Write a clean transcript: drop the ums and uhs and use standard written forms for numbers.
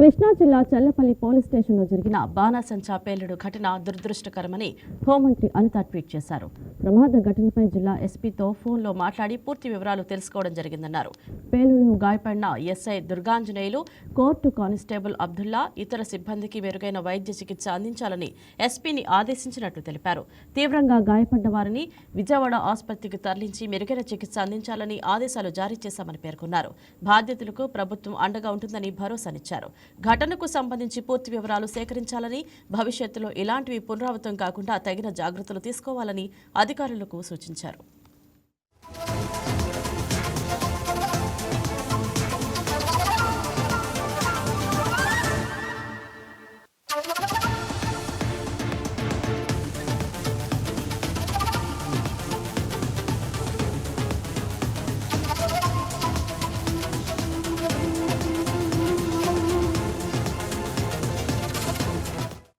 కృష్ణా జిల్లా చల్లపల్లి పోలీస్ స్టేషన్లో జరిగిన బాణాసంచా పేలుడు ఘటన దురదృష్టకరమని హోంమంత్రి అనిత ట్వీట్ చేశారు. ప్రమాద ఘటనపై జిల్లా ఎస్పీతో ఫోన్లో మాట్లాడి పూర్తి వివరాలు తెలుసుకోవడం జరిగిందన్నారు. పేలుడు గాయపడిన ఎస్ఐ దుర్గాంజనేయులు, కోర్టు కానిస్టేబుల్ అబ్దుల్లా, ఇతర సిబ్బందికి మెరుగైన వైద్య చికిత్స అందించాలని ఎస్పీని ఆదేశించినట్లు తెలిపారు. తీవ్రంగా గాయపడ్డ వారిని విజయవాడ ఆసుపత్రికి తరలించి మెరుగైన చికిత్స అందించాలని ఆదేశాలు జారీ చేశామని పేర్కొన్నారు. బాధితులకు ప్రభుత్వం అండగా ఉంటుందని భరోసానిచ్చారు. ఘటనకు సంబంధించి పూర్తి వివరాలు సేకరించాలని, భవిష్యత్తులో ఇలాంటివి పునరావృతం కాకుండా తగిన జాగ్రత్తలు తీసుకోవాలని అధికారులకు సూచించారు.